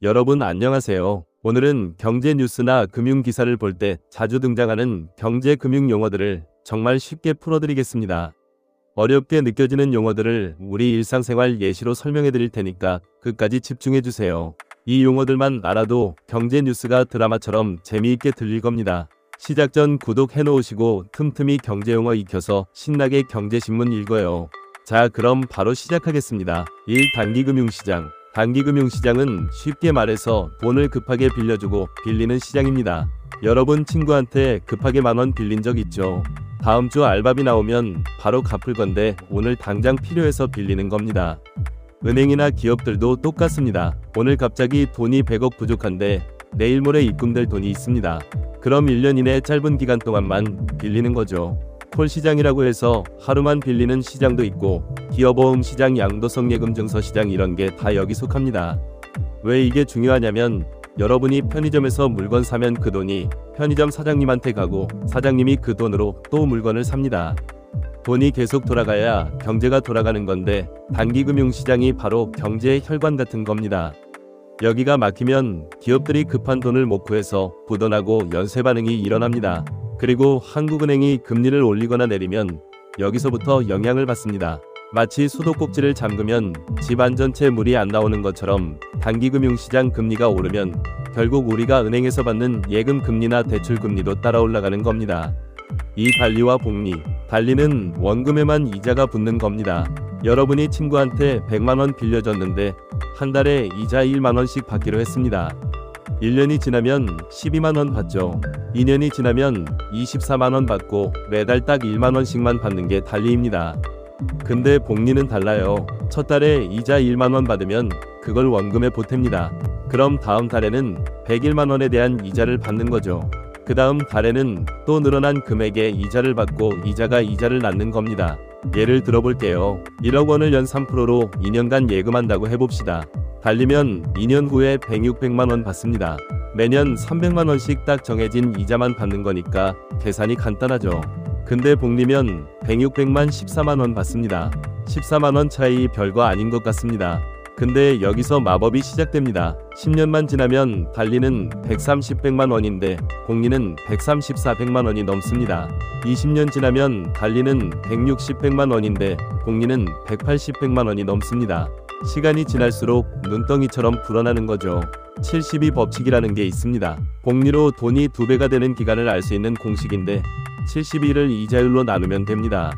여러분 안녕하세요. 오늘은 경제 뉴스나 금융 기사를 볼 때 자주 등장하는 경제 금융 용어들을 정말 쉽게 풀어드리겠습니다. 어렵게 느껴지는 용어들을 우리 일상생활 예시로 설명해 드릴 테니까 끝까지 집중해 주세요. 이 용어들만 알아도 경제 뉴스가 드라마처럼 재미있게 들릴 겁니다. 시작 전 구독해 놓으시고 틈틈이 경제 용어 익혀서 신나게 경제신문 읽어요. 자, 그럼 바로 시작하겠습니다. 1. 단기금융시장. 단기금융시장은 쉽게 말해서 돈을 급하게 빌려주고 빌리는 시장입니다. 여러분 친구한테 급하게 10,000원 빌린 적 있죠? 다음 주 알바비 나오면 바로 갚을 건데 오늘 당장 필요해서 빌리는 겁니다. 은행이나 기업들도 똑같습니다. 오늘 갑자기 돈이 100억 부족한데 내일 모레 입금될 돈이 있습니다. 그럼 1년 이내 짧은 기간 동안만 빌리는 거죠. 콜시장이라고 해서 하루만 빌리는 시장도 있고 기업보험 시장, 양도성 예금 증서 시장 이런 게 다 여기 속합니다. 왜 이게 중요하냐면 여러분이 편의점에서 물건 사면 그 돈이 편의점 사장님한테 가고 사장님이 그 돈으로 또 물건을 삽니다. 돈이 계속 돌아가야 경제가 돌아가는 건데 단기금융시장이 바로 경제의 혈관 같은 겁니다. 여기가 막히면 기업들이 급한 돈을 못 구해서 부도나고 연쇄 반응이 일어납니다. 그리고 한국은행이 금리를 올리거나 내리면 여기서부터 영향을 받습니다. 마치 수도꼭지를 잠그면 집안 전체 물이 안 나오는 것처럼 단기금융시장 금리가 오르면 결국 우리가 은행에서 받는 예금 금리나 대출 금리도 따라 올라가는 겁니다. 이 달리와 복리. 달리는 원금에만 이자가 붙는 겁니다. 여러분이 친구한테 100만원 빌려줬는데 한 달에 이자 1만원씩 받기로 했습니다. 1년이 지나면 12만원 받죠. 2년이 지나면 24만원 받고 매달 딱 1만원씩만 받는 게 달리입니다. 근데 복리는 달라요. 첫 달에 이자 1만원 받으면 그걸 원금에 보탭니다. 그럼 다음 달에는 101만원에 대한 이자를 받는 거죠. 그 다음 달에는 또 늘어난 금액의 이자를 받고 이자가 이자를 낳는 겁니다. 예를 들어볼게요. 1억 원을 연 3%로 2년간 예금한다고 해봅시다. 달리면 2년 후에 100만원 받습니다. 매년 300만원씩 딱 정해진 이자만 받는 거니까 계산이 간단하죠. 근데 복리면 100만 14만원 받습니다. 14만원 차이 별거 아닌 것 같습니다. 근데 여기서 마법이 시작됩니다. 10년만 지나면 달리는 130백만원인데 복리는 134백만원이 넘습니다. 20년 지나면 달리는 160백만원인데 복리는 180백만원이 넘습니다. 시간이 지날수록 눈덩이처럼 불어나는 거죠. 72 법칙이라는 게 있습니다. 복리로 돈이 2배가 되는 기간을 알 수 있는 공식인데 72를 이자율로 나누면 됩니다.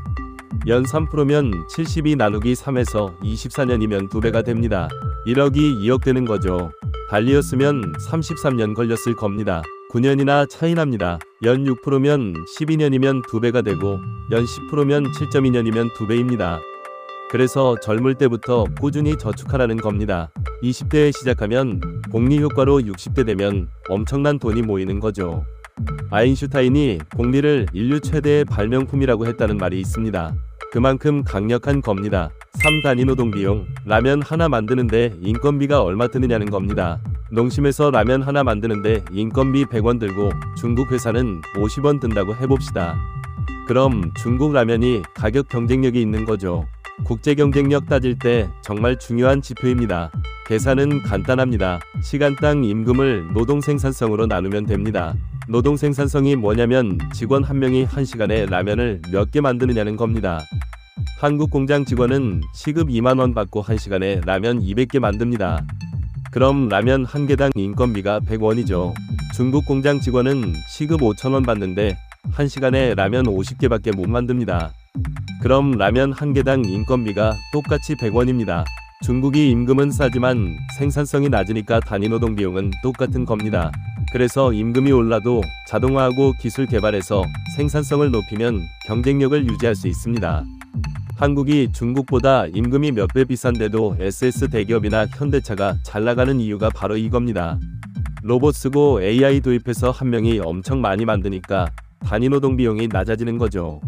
연 3%면 72 나누기 3에서 24년이면 2배가 됩니다. 1억이 2억 되는 거죠. 달리였으면 33년 걸렸을 겁니다. 9년이나 차이 납니다. 연 6%면 12년이면 2배가 되고 연 10%면 7.2년이면 2배입니다. 그래서 젊을 때부터 꾸준히 저축하라는 겁니다. 20대에 시작하면 복리 효과로 60대 되면 엄청난 돈이 모이는 거죠. 아인슈타인이 복리를 인류 최대의 발명품이라고 했다는 말이 있습니다. 그만큼 강력한 겁니다. 3. 단위노동 비용. 라면 하나 만드는데 인건비가 얼마 드느냐는 겁니다. 농심에서 라면 하나 만드는데 인건비 100원 들고 중국 회사는 50원 든다고 해봅시다. 그럼 중국 라면이 가격 경쟁력이 있는 거죠. 국제 경쟁력 따질 때 정말 중요한 지표입니다. 계산은 간단합니다. 시간당 임금을 노동 생산성으로 나누면 됩니다. 노동 생산성이 뭐냐면 직원 한 명이 한 시간에 라면을 몇 개 만드느냐는 겁니다. 한국 공장 직원은 시급 2만원 받고 한 시간에 라면 200개 만듭니다. 그럼 라면 한 개당 인건비가 100원이죠. 중국 공장 직원은 시급 5,000원 받는데 한 시간에 라면 50개밖에 못 만듭니다. 그럼 라면 한 개당 인건비가 똑같이 100원입니다. 중국이 임금은 싸지만 생산성이 낮으니까 단위노동 비용은 똑같은 겁니다. 그래서 임금이 올라도 자동화하고 기술 개발해서 생산성을 높이면 경쟁력을 유지할 수 있습니다. 한국이 중국보다 임금이 몇 배 비싼데도 SS 대기업이나 현대차가 잘 나가는 이유가 바로 이겁니다. 로봇 쓰고 AI 도입해서 한 명이 엄청 많이 만드니까 단위노동 비용이 낮아지는 거죠.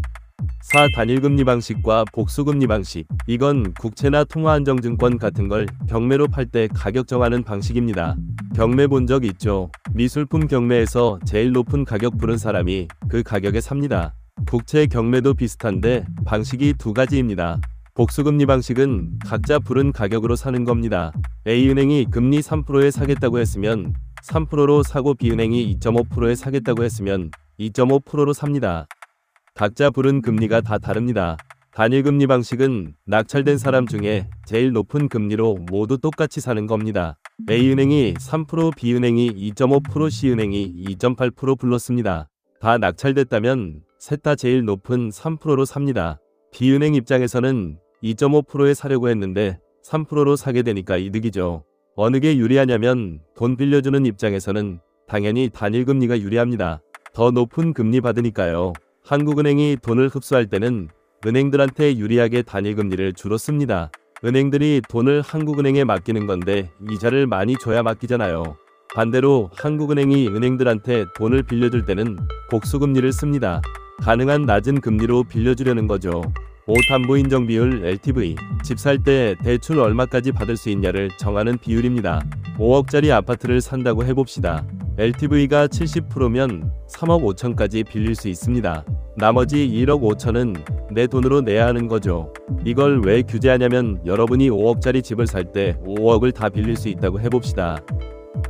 4. 단일금리 방식과 복수금리 방식. 이건 국채나 통화안정증권 같은 걸 경매로 팔 때 가격 정하는 방식입니다. 경매 본 적 있죠? 미술품 경매에서 제일 높은 가격 부른 사람이 그 가격에 삽니다. 국채 경매도 비슷한데 방식이 두 가지입니다. 복수금리 방식은 각자 부른 가격으로 사는 겁니다. A은행이 금리 3%에 사겠다고 했으면 3%로 사고 B은행이 2.5%에 사겠다고 했으면 2.5%로 삽니다. 각자 부른 금리가 다 다릅니다. 단일금리 방식은 낙찰된 사람 중에 제일 높은 금리로 모두 똑같이 사는 겁니다. A은행이 3%, B은행이 2.5%, C은행이 2.8% 불렀습니다. 다 낙찰됐다면 셋 다 제일 높은 3%로 삽니다. B은행 입장에서는 2.5%에 사려고 했는데 3%로 사게 되니까 이득이죠. 어느 게 유리하냐면 돈 빌려주는 입장에서는 당연히 단일금리가 유리합니다. 더 높은 금리 받으니까요. 한국은행이 돈을 흡수할 때는 은행들한테 유리하게 단일금리를 주로 씁니다. 은행들이 돈을 한국은행에 맡기는 건데 이자를 많이 줘야 맡기잖아요. 반대로 한국은행이 은행들한테 돈을 빌려줄 때는 복수금리를 씁니다. 가능한 낮은 금리로 빌려주려는 거죠. 5담보인정 비율 LTV, 집 살 때 대출 얼마까지 받을 수 있냐를 정하는 비율입니다. 5억짜리 아파트를 산다고 해봅시다. LTV가 70%면 3억 5천까지 빌릴 수 있습니다. 나머지 1억 5천은 내 돈으로 내야 하는 거죠. 이걸 왜 규제하냐면 여러분이 5억짜리 집을 살 때 5억을 다 빌릴 수 있다고 해봅시다.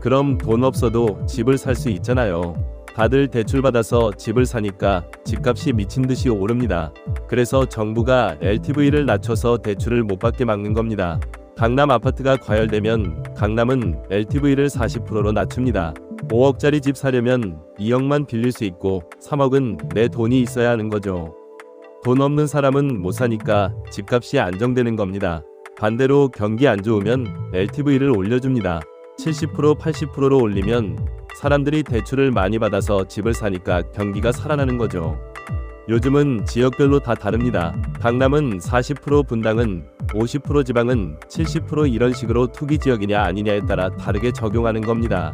그럼 돈 없어도 집을 살 수 있잖아요. 다들 대출받아서 집을 사니까 집값이 미친듯이 오릅니다. 그래서 정부가 LTV를 낮춰서 대출을 못 받게 막는 겁니다. 강남 아파트가 과열되면 강남은 LTV를 40%로 낮춥니다. 5억짜리 집 사려면 2억만 빌릴 수 있고 3억은 내 돈이 있어야 하는 거죠. 돈 없는 사람은 못 사니까 집값이 안정되는 겁니다. 반대로 경기 안 좋으면 LTV를 올려줍니다. 70%, 80%로 올리면 사람들이 대출을 많이 받아서 집을 사니까 경기가 살아나는 거죠. 요즘은 지역별로 다 다릅니다. 강남은 40%, 분당은 50%, 지방은 70% 이런 식으로 투기 지역이냐 아니냐에 따라 다르게 적용하는 겁니다.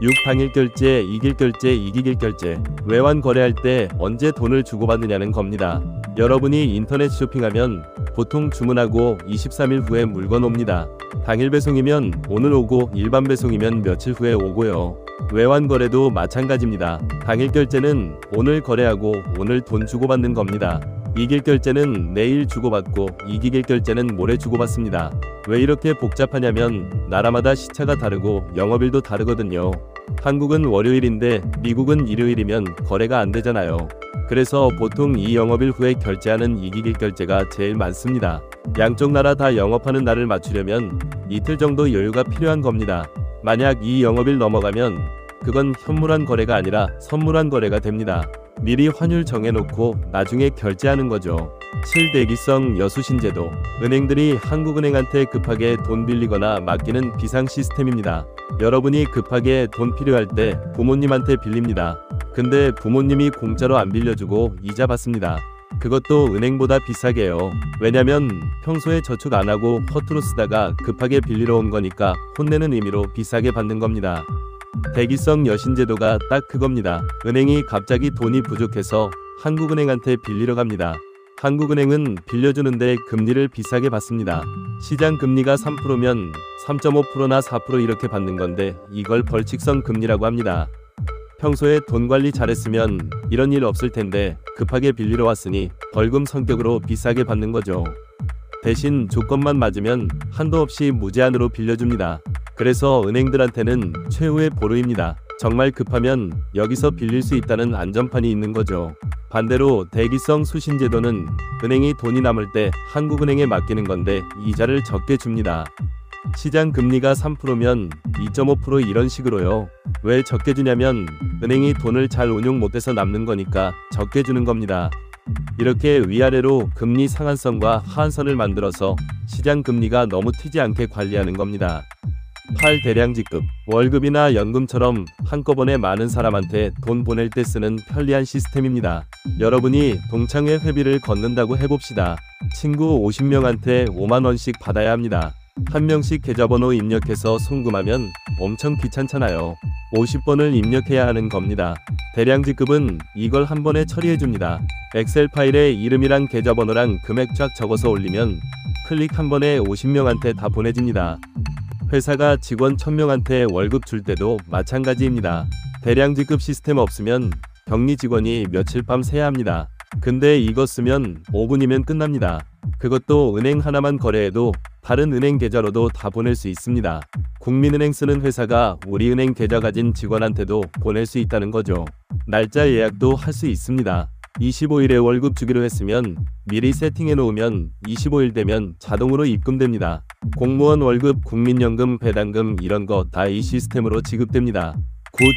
6. 당일 결제, 이길 결제, 이기길 결제. 외환 거래할 때 언제 돈을 주고받느냐는 겁니다. 여러분이 인터넷 쇼핑하면 보통 주문하고 23일 후에 물건 옵니다. 당일 배송이면 오늘 오고 일반 배송이면 며칠 후에 오고요. 외환 거래도 마찬가지입니다. 당일 결제는 오늘 거래하고 오늘 돈 주고받는 겁니다. 이길 결제는 내일 주고받고 이기길 결제는 모레 주고받습니다. 왜 이렇게 복잡하냐면 나라마다 시차가 다르고 영업일도 다르거든요. 한국은 월요일인데 미국은 일요일이면 거래가 안 되잖아요. 그래서 보통 이 영업일 후에 결제하는 이기길 결제가 제일 많습니다. 양쪽 나라 다 영업하는 날을 맞추려면 이틀 정도 여유가 필요한 겁니다. 만약 이 영업일 넘어가면 그건 현물환 거래가 아니라 선물환 거래가 됩니다. 미리 환율 정해놓고 나중에 결제하는 거죠. 7. 대기성 여수신제도. 은행들이 한국은행한테 급하게 돈 빌리거나 맡기는 비상 시스템입니다. 여러분이 급하게 돈 필요할 때 부모님한테 빌립니다. 근데 부모님이 공짜로 안 빌려주고 이자 받습니다. 그것도 은행보다 비싸게요. 왜냐면 평소에 저축 안 하고 허투루 쓰다가 급하게 빌리러 온 거니까 혼내는 의미로 비싸게 받는 겁니다. 대기성 여신제도가 딱 그겁니다. 은행이 갑자기 돈이 부족해서 한국은행한테 빌리러 갑니다. 한국은행은 빌려주는데 금리를 비싸게 받습니다. 시장 금리가 3%면 3.5%나 4% 이렇게 받는 건데 이걸 벌칙성 금리라고 합니다. 평소에 돈 관리 잘했으면 이런 일 없을 텐데 급하게 빌리러 왔으니 벌금 성격으로 비싸게 받는 거죠. 대신 조건만 맞으면 한도 없이 무제한으로 빌려줍니다. 그래서 은행들한테는 최후의 보루입니다. 정말 급하면 여기서 빌릴 수 있다는 안전판이 있는 거죠. 반대로 대기성 수신제도는 은행이 돈이 남을 때 한국은행에 맡기는 건데 이자를 적게 줍니다. 시장 금리가 3%면 2.5% 이런 식으로요. 왜 적게 주냐면 은행이 돈을 잘 운용 못해서 남는 거니까 적게 주는 겁니다. 이렇게 위아래로 금리 상한선과 하한선을 만들어서 시장 금리가 너무 튀지 않게 관리하는 겁니다. 8. 대량 지급. 월급이나 연금처럼 한꺼번에 많은 사람한테 돈 보낼 때 쓰는 편리한 시스템입니다. 여러분이 동창회 회비를 걷는다고 해봅시다. 친구 50명한테 5만원씩 받아야 합니다. 한 명씩 계좌번호 입력해서 송금하면 엄청 귀찮잖아요. 50번을 입력해야 하는 겁니다. 대량 지급은 이걸 한 번에 처리해줍니다. 엑셀 파일에 이름이랑 계좌번호랑 금액 쫙 적어서 올리면 클릭 한 번에 50명한테 다 보내집니다. 회사가 직원 1000명한테 월급 줄 때도 마찬가지입니다. 대량 지급 시스템 없으면 격리 직원이 며칠 밤 새야 합니다. 근데 이거 쓰면 5분이면 끝납니다. 그것도 은행 하나만 거래해도 다른 은행 계좌로도 다 보낼 수 있습니다. 국민은행 쓰는 회사가 우리은행 계좌 가진 직원한테도 보낼 수 있다는 거죠. 날짜 예약도 할 수 있습니다. 25일에 월급 주기로 했으면 미리 세팅해 놓으면 25일 되면 자동으로 입금됩니다. 공무원 월급, 국민연금, 배당금 이런 거 다 이 시스템으로 지급됩니다.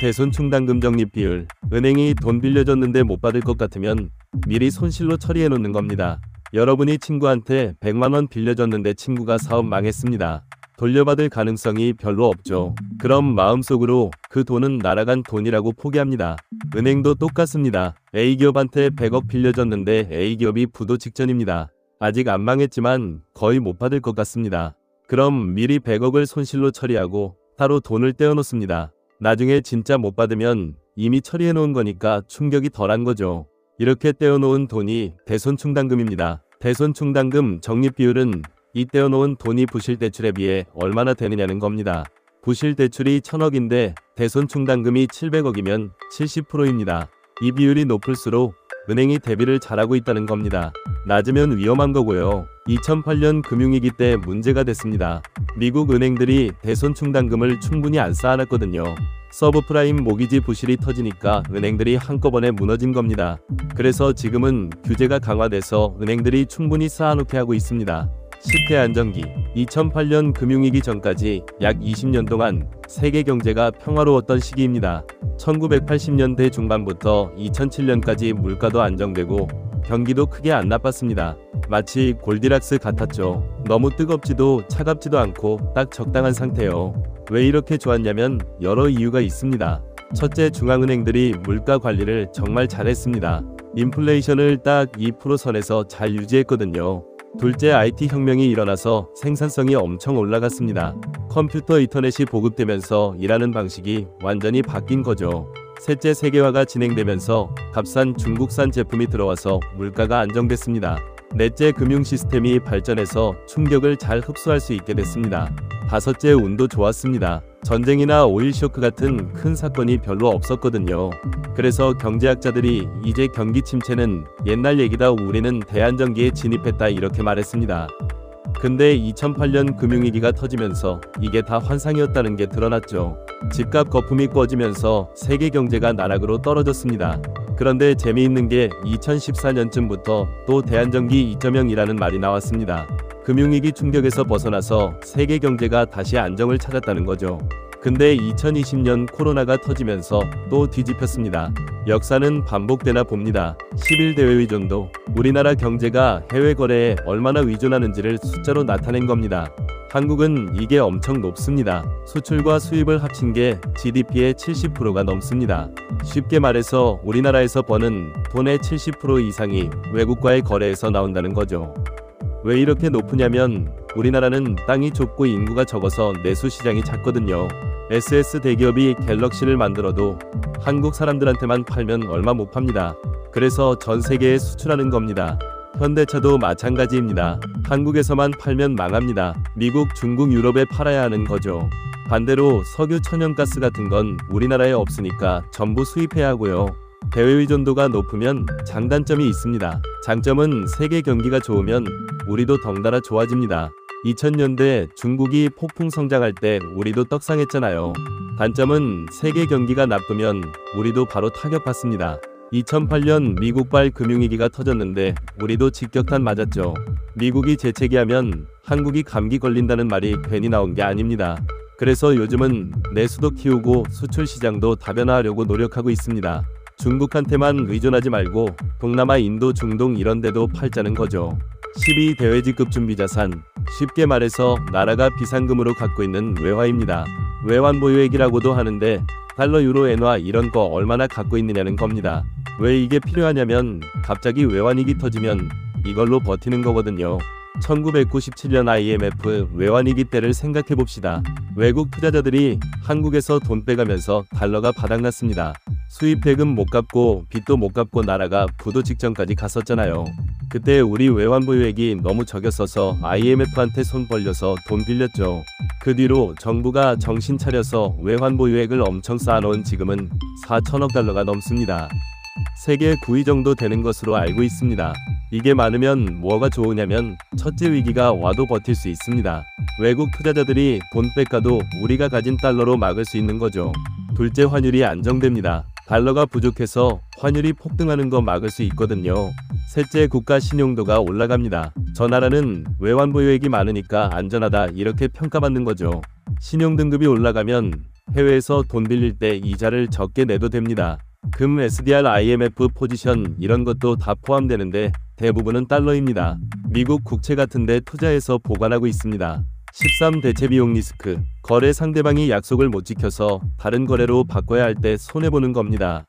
대손 충당금 적립 비율. 은행이 돈 빌려줬는데 못 받을 것 같으면 미리 손실로 처리해 놓는 겁니다. 여러분이 친구한테 100만원 빌려줬는데 친구가 사업 망했습니다. 돌려받을 가능성이 별로 없죠. 그럼 마음속으로 그 돈은 날아간 돈이라고 포기합니다. 은행도 똑같습니다. A기업한테 100억 빌려줬는데 A기업이 부도 직전입니다. 아직 안 망했지만 거의 못 받을 것 같습니다. 그럼 미리 100억을 손실로 처리하고 따로 돈을 떼어놓습니다. 나중에 진짜 못 받으면 이미 처리해 놓은 거니까 충격이 덜한 거죠. 이렇게 떼어놓은 돈이 대손충당금입니다. 대손충당금 적립 비율은 이 떼어놓은 돈이 부실대출에 비해 얼마나 되느냐는 겁니다. 부실대출이 1000억인데 대손충당금이 700억이면 70%입니다. 이 비율이 높을수록 은행이 대비를 잘하고 있다는 겁니다. 낮으면 위험한 거고요. 2008년 금융위기 때 문제가 됐습니다. 미국 은행들이 대손충당금을 충분히 안 쌓아놨거든요. 서브프라임 모기지 부실이 터지니까 은행들이 한꺼번에 무너진 겁니다. 그래서 지금은 규제가 강화돼서 은행들이 충분히 쌓아놓게 하고 있습니다. 10대 안정기. 2008년 금융위기 전까지 약 20년 동안 세계 경제가 평화로웠던 시기입니다. 1980년대 중반부터 2007년까지 물가도 안정되고 경기도 크게 안 나빴습니다. 마치 골디락스 같았죠. 너무 뜨겁지도 차갑지도 않고 딱 적당한 상태요. 왜 이렇게 좋았냐면 여러 이유가 있습니다. 첫째, 중앙은행들이 물가 관리를 정말 잘했습니다. 인플레이션을 딱 2% 선에서 잘 유지했거든요. 둘째, IT 혁명이 일어나서 생산성이 엄청 올라갔습니다. 컴퓨터 인터넷이 보급되면서 일하는 방식이 완전히 바뀐 거죠. 셋째, 세계화가 진행되면서 값싼 중국산 제품이 들어와서 물가가 안정됐습니다. 넷째, 금융 시스템이 발전해서 충격을 잘 흡수할 수 있게 됐습니다. 다섯째, 운도 좋았습니다. 전쟁이나 오일 쇼크 같은 큰 사건이 별로 없었거든요. 그래서 경제학자들이 이제 경기 침체는 옛날 얘기다, 우리는 대안정기에 진입했다 이렇게 말했습니다. 근데 2008년 금융위기가 터지면서 이게 다 환상이었다는 게 드러났죠. 집값 거품이 꺼지면서 세계 경제가 나락으로 떨어졌습니다. 그런데 재미있는 게 2014년쯤부터 또 대안정기 2.0이라는 말이 나왔습니다. 금융위기 충격에서 벗어나서 세계 경제가 다시 안정을 찾았다는 거죠. 근데 2020년 코로나가 터지면서 또 뒤집혔습니다. 역사는 반복되나 봅니다. 11 대외의존도. 우리나라 경제가 해외 거래에 얼마나 의존하는지를 숫자로 나타낸 겁니다. 한국은 이게 엄청 높습니다. 수출과 수입을 합친 게 GDP의 70%가 넘습니다. 쉽게 말해서 우리나라에서 버는 돈의 70% 이상이 외국과의 거래에서 나온다는 거죠. 왜 이렇게 높으냐면 우리나라는 땅이 좁고 인구가 적어서 내수 시장이 작거든요. SS 대기업이 갤럭시를 만들어도 한국 사람들한테만 팔면 얼마 못 팝니다. 그래서 전 세계에 수출하는 겁니다. 현대차도 마찬가지입니다. 한국에서만 팔면 망합니다. 미국, 중국, 유럽에 팔아야 하는 거죠. 반대로 석유, 천연가스 같은 건 우리나라에 없으니까 전부 수입해야 하고요. 대외 의존도가 높으면 장단점이 있습니다. 장점은 세계 경기가 좋으면 우리도 덩달아 좋아집니다. 2000년대 중국이 폭풍 성장할 때 우리도 떡상했잖아요. 단점은 세계 경기가 나쁘면 우리도 바로 타격받습니다. 2008년 미국발 금융위기가 터졌는데 우리도 직격탄 맞았죠. 미국이 재채기하면 한국이 감기 걸린다는 말이 괜히 나온 게 아닙니다. 그래서 요즘은 내수도 키우고 수출 시장도 다변화하려고 노력하고 있습니다. 중국한테만 의존하지 말고 동남아, 인도, 중동 이런 데도 팔자는 거죠. 12 대외지급 준비자산. 쉽게 말해서 나라가 비상금으로 갖고 있는 외화입니다. 외환보유액이라고도 하는데 달러, 유로, 엔화 이런 거 얼마나 갖고 있느냐는 겁니다. 왜 이게 필요하냐면 갑자기 외환위기 터지면 이걸로 버티는 거거든요. 1997년 IMF 외환위기 때를 생각해봅시다. 외국 투자자들이 한국에서 돈 빼가면서 달러가 바닥났습니다. 수입 대금 못 갚고 빚도 못 갚고 나라가 부도 직전까지 갔었잖아요. 그때 우리 외환보유액이 너무 적였어서 IMF한테 손 벌려서 돈 빌렸죠. 그 뒤로 정부가 정신 차려서 외환보유액을 엄청 쌓아놓은 지금은 4천억 달러가 넘습니다. 세계 9위 정도 되는 것으로 알고 있습니다. 이게 많으면 뭐가 좋으냐면 첫째 위기가 와도 버틸 수 있습니다. 외국 투자자들이 돈 뺏가도 우리가 가진 달러로 막을 수 있는 거죠. 둘째, 환율이 안정됩니다. 달러가 부족해서 환율이 폭등하는 거 막을 수 있거든요. 셋째, 국가 신용도가 올라갑니다. 저 나라는 외환 보유액이 많으니까 안전하다 이렇게 평가받는 거죠. 신용 등급이 올라가면 해외에서 돈 빌릴 때 이자를 적게 내도 됩니다. 금, SDR, IMF 포지션 이런 것도 다 포함되는데 대부분은 달러입니다. 미국 국채 같은데 투자해서 보관하고 있습니다. 13. 대체 비용 리스크. 거래 상대방이 약속을 못 지켜서 다른 거래로 바꿔야 할 때 손해보는 겁니다.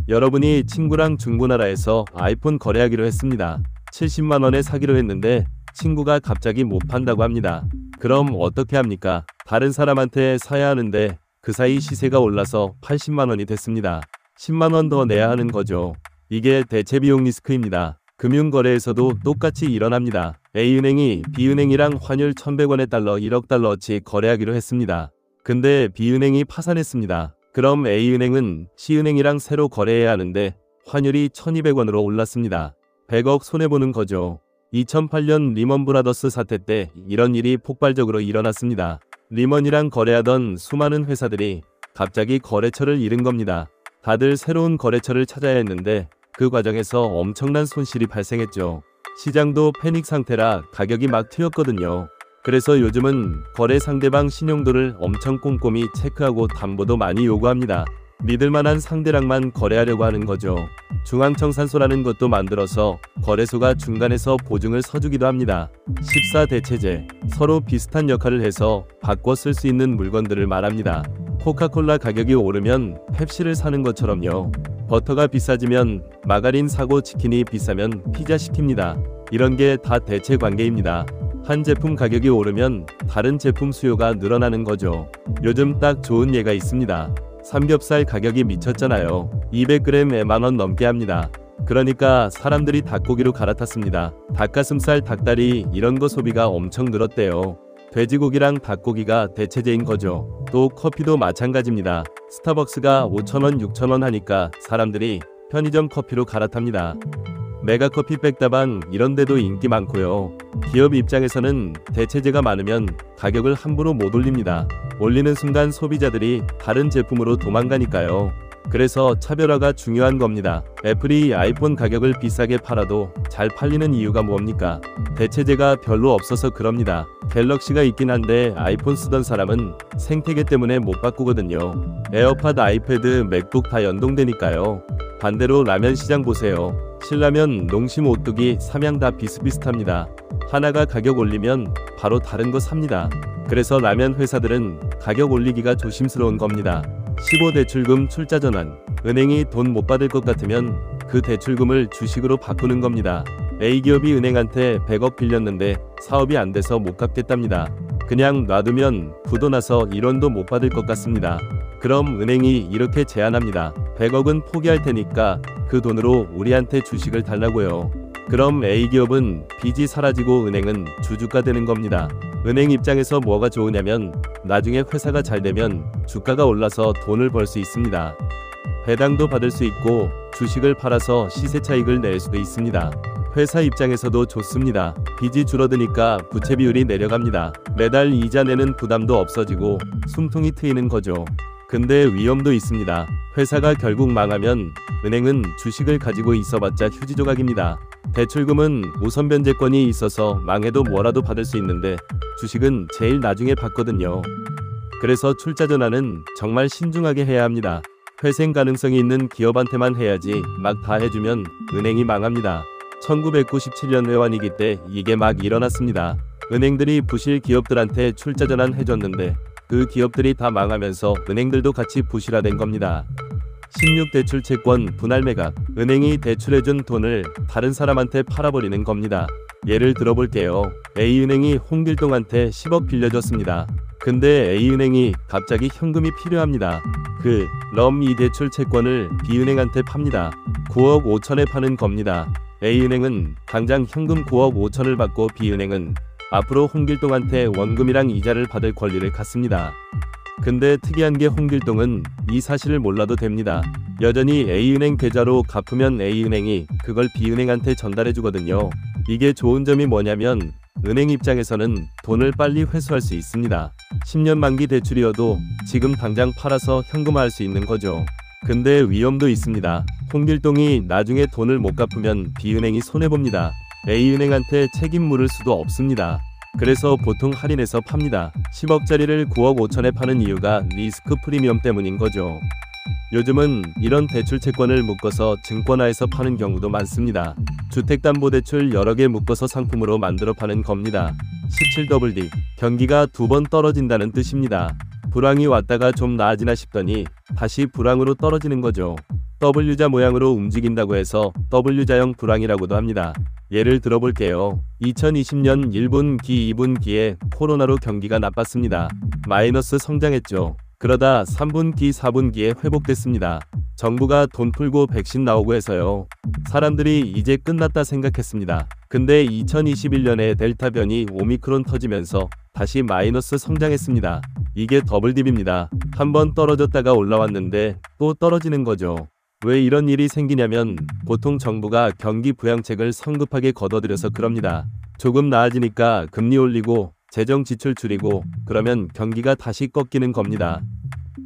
여러분이 친구랑 중고나라에서 아이폰 거래하기로 했습니다. 70만 원에 사기로 했는데 친구가 갑자기 못 판다고 합니다. 그럼 어떻게 합니까? 다른 사람한테 사야 하는데 그 사이 시세가 올라서 80만 원이 됐습니다. 10만 원 더 내야 하는 거죠. 이게 대체 비용 리스크입니다. 금융거래에서도 똑같이 일어납니다. A은행이 B은행이랑 환율 1100원에 달러 1억 달러어치 거래하기로 했습니다. 근데 B은행이 파산했습니다. 그럼 A은행은 C은행이랑 새로 거래해야 하는데 환율이 1200원으로 올랐습니다. 100억 손해보는 거죠. 2008년 리먼 브라더스 사태 때 이런 일이 폭발적으로 일어났습니다. 리먼이랑 거래하던 수많은 회사들이 갑자기 거래처를 잃은 겁니다. 다들 새로운 거래처를 찾아야 했는데 그 과정에서 엄청난 손실이 발생했죠. 시장도 패닉 상태라 가격이 막 튀었거든요. 그래서 요즘은 거래 상대방 신용도를 엄청 꼼꼼히 체크하고 담보도 많이 요구합니다. 믿을만한 상대랑만 거래하려고 하는 거죠. 중앙청산소라는 것도 만들어서 거래소가 중간에서 보증을 서주기도 합니다. 14. 대체제. 서로 비슷한 역할을 해서 바꿔 쓸 수 있는 물건들을 말합니다. 코카콜라 가격이 오르면 펩시를 사는 것처럼요. 버터가 비싸지면 마가린 사고 치킨이 비싸면 피자 시킵니다. 이런 게 다 대체 관계입니다. 한 제품 가격이 오르면 다른 제품 수요가 늘어나는 거죠. 요즘 딱 좋은 예가 있습니다. 삼겹살 가격이 미쳤잖아요. 200g에 만원 넘게 합니다. 그러니까 사람들이 닭고기로 갈아탔습니다. 닭가슴살, 닭다리 이런 거 소비가 엄청 늘었대요. 돼지고기랑 닭고기가 대체제인 거죠. 또 커피도 마찬가지입니다. 스타벅스가 5,000원, 6,000원 하니까 사람들이 편의점 커피로 갈아탑니다. 메가커피, 백다방 이런 데도 인기 많고요. 기업 입장에서는 대체제가 많으면 가격을 함부로 못 올립니다. 올리는 순간 소비자들이 다른 제품으로 도망가니까요. 그래서 차별화가 중요한 겁니다. 애플이 아이폰 가격을 비싸게 팔아도 잘 팔리는 이유가 뭡니까? 대체제가 별로 없어서 그럽니다. 갤럭시가 있긴 한데 아이폰 쓰던 사람은 생태계 때문에 못 바꾸거든요. 에어팟, 아이패드, 맥북 다 연동되니까요. 반대로 라면 시장 보세요. 신라면, 농심, 오뚜기, 삼양 다 비슷비슷합니다. 하나가 가격 올리면 바로 다른 거 삽니다. 그래서 라면 회사들은 가격 올리기가 조심스러운 겁니다. 15. 대출금 출자 전환. 은행이 돈 못 받을 것 같으면 그 대출금을 주식으로 바꾸는 겁니다. A기업이 은행한테 100억 빌렸는데 사업이 안 돼서 못 갚겠답니다. 그냥 놔두면 부도 나서 1원도 못 받을 것 같습니다. 그럼 은행이 이렇게 제안합니다. 100억은 포기할 테니까 그 돈으로 우리한테 주식을 달라고요. 그럼 A기업은 빚이 사라지고 은행은 주주가 되는 겁니다. 은행 입장에서 뭐가 좋으냐면 나중에 회사가 잘 되면 주가가 올라서 돈을 벌 수 있습니다. 배당도 받을 수 있고 주식을 팔아서 시세 차익을 낼 수도 있습니다. 회사 입장에서도 좋습니다. 빚이 줄어드니까 부채 비율이 내려갑니다. 매달 이자 내는 부담도 없어지고 숨통이 트이는 거죠. 근데 위험도 있습니다. 회사가 결국 망하면 은행은 주식을 가지고 있어봤자 휴지 조각입니다. 대출금은 우선 변제권이 있어서 망해도 뭐라도 받을 수 있는데 주식은 제일 나중에 받거든요. 그래서 출자 전환은 정말 신중하게 해야 합니다. 회생 가능성이 있는 기업한테만 해야지 막 다 해주면 은행이 망합니다. 1997년 외환위기 때 이게 막 일어났습니다. 은행들이 부실 기업들한테 출자 전환 해줬는데 그 기업들이 다 망하면서 은행들도 같이 부실화된 겁니다. 16. 대출 채권 분할 매각. 은행이 대출해준 돈을 다른 사람한테 팔아버리는 겁니다. 예를 들어볼게요. A은행이 홍길동한테 10억 빌려줬습니다. 근데 A은행이 갑자기 현금이 필요합니다. 그럼 이 대출 채권을 B은행한테 팝니다. 9억 5천에 파는 겁니다. A은행은 당장 현금 9억 5천을 받고 B은행은 앞으로 홍길동한테 원금이랑 이자를 받을 권리를 갖습니다. 근데 특이한 게 홍길동은 이 사실을 몰라도 됩니다. 여전히 A은행 계좌로 갚으면 A은행이 그걸 B은행한테 전달해 주거든요. 이게 좋은 점이 뭐냐면 은행 입장에서는 돈을 빨리 회수할 수 있습니다. 10년 만기 대출이어도 지금 당장 팔아서 현금화할 수 있는 거죠. 근데 위험도 있습니다. 홍길동이 나중에 돈을 못 갚으면 B은행이 손해봅니다. A은행한테 책임 물을 수도 없습니다. 그래서 보통 할인해서 팝니다. 10억짜리를 9억 5천에 파는 이유가 리스크 프리미엄 때문인 거죠. 요즘은 이런 대출 채권을 묶어서 증권화해서 파는 경우도 많습니다. 주택담보대출 여러 개 묶어서 상품으로 만들어 파는 겁니다. 17WD, 경기가 2번 떨어진다는 뜻입니다. 불황이 왔다가 좀 나아지나 싶더니 다시 불황으로 떨어지는 거죠. W자 모양으로 움직인다고 해서 W자형 불황이라고도 합니다. 예를 들어볼게요. 2020년 1분기, 2분기에 코로나로 경기가 나빴습니다. 마이너스 성장했죠. 그러다 3분기, 4분기에 회복됐습니다. 정부가 돈 풀고 백신 나오고 해서요. 사람들이 이제 끝났다 생각했습니다. 근데 2021년에 델타 변이 오미크론 터지면서 다시 마이너스 성장했습니다. 이게 더블딥입니다. 한번 떨어졌다가 올라왔는데 또 떨어지는 거죠. 왜 이런 일이 생기냐면 보통 정부가 경기 부양책을 성급하게 걷어들여서 그럽니다. 조금 나아지니까 금리 올리고 재정 지출 줄이고 그러면 경기가 다시 꺾이는 겁니다.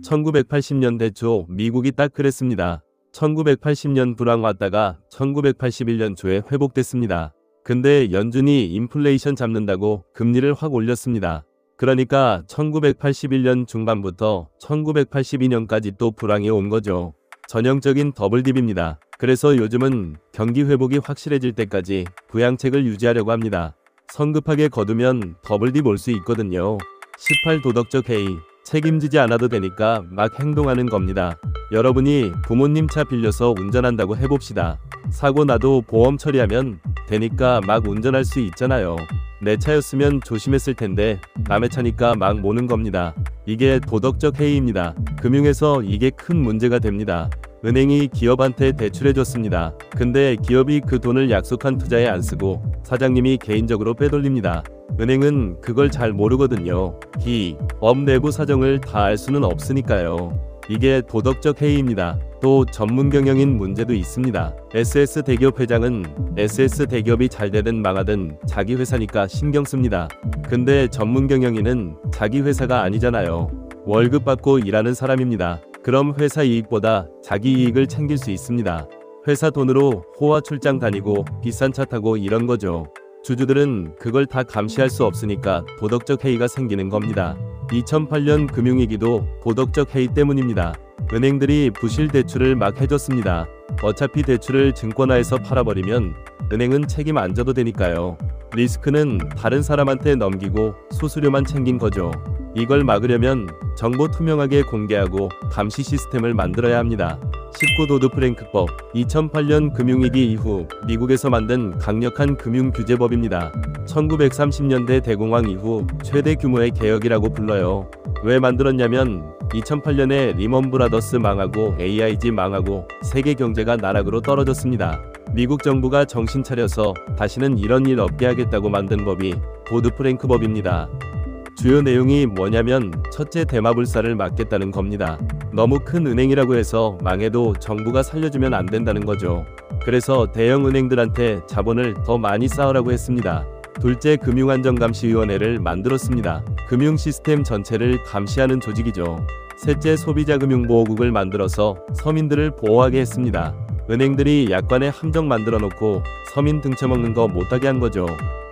1980년대 초 미국이 딱 그랬습니다. 1980년 불황 왔다가 1981년 초에 회복됐습니다. 근데 연준이 인플레이션 잡는다고 금리를 확 올렸습니다. 그러니까 1981년 중반부터 1982년까지 또 불황이 온 거죠. 전형적인 더블딥입니다. 그래서 요즘은 경기 회복이 확실해질 때까지 부양책을 유지하려고 합니다. 성급하게 거두면 더블딥 올 수 있거든요. 18 도덕적 해이, 책임지지 않아도 되니까 막 행동하는 겁니다. 여러분이 부모님 차 빌려서 운전한다고 해봅시다. 사고 나도 보험 처리하면 되니까 막 운전할 수 있잖아요. 내 차였으면 조심했을 텐데 남의 차니까 막 모는 겁니다. 이게 도덕적 해이입니다. 금융에서 이게 큰 문제가 됩니다. 은행이 기업한테 대출해줬습니다. 근데 기업이 그 돈을 약속한 투자에 안 쓰고 사장님이 개인적으로 빼돌립니다. 은행은 그걸 잘 모르거든요. 기업 내부 사정을 다 알 수는 없으니까요. 이게 도덕적 해이입니다. 또 전문 경영인 문제도 있습니다. SS 대기업 회장은 SS 대기업이 잘 되든 망하든 자기 회사니까 신경 씁니다. 근데 전문 경영인은 자기 회사가 아니잖아요. 월급 받고 일하는 사람입니다. 그럼 회사 이익보다 자기 이익을 챙길 수 있습니다. 회사 돈으로 호화 출장 다니고 비싼 차 타고 이런 거죠. 주주들은 그걸 다 감시할 수 없으니까 도덕적 해이가 생기는 겁니다. 2008년 금융위기도 도덕적 해이 때문입니다. 은행들이 부실 대출을 막 해줬습니다. 어차피 대출을 증권화해서 팔아버리면 은행은 책임 안 져도 되니까요. 리스크는 다른 사람한테 넘기고 수수료만 챙긴 거죠. 이걸 막으려면 정보 투명하게 공개하고 감시 시스템을 만들어야 합니다. 19도드 프랭크법, 2008년 금융위기 이후 미국에서 만든 강력한 금융규제법입니다. 1930년대 대공황 이후 최대 규모의 개혁이라고 불러요. 왜 만들었냐면 2008년에 리먼 브라더스 망하고 AIG 망하고 세계 경제가 나락으로 떨어졌습니다. 미국 정부가 정신 차려서 다시는 이런 일 없게 하겠다고 만든 법이 도드 프랭크법입니다. 주요 내용이 뭐냐면 첫째, 대마불사를 막겠다는 겁니다. 너무 큰 은행이라고 해서 망해도 정부가 살려주면 안 된다는 거죠. 그래서 대형 은행들한테 자본을 더 많이 쌓으라고 했습니다. 둘째, 금융안전감시위원회를 만들었습니다. 금융 시스템 전체를 감시하는 조직이죠. 셋째, 소비자금융보호국을 만들어서 서민들을 보호하게 했습니다. 은행들이 약관에 함정 만들어 놓고 서민 등쳐먹는 거 못하게 한 거죠.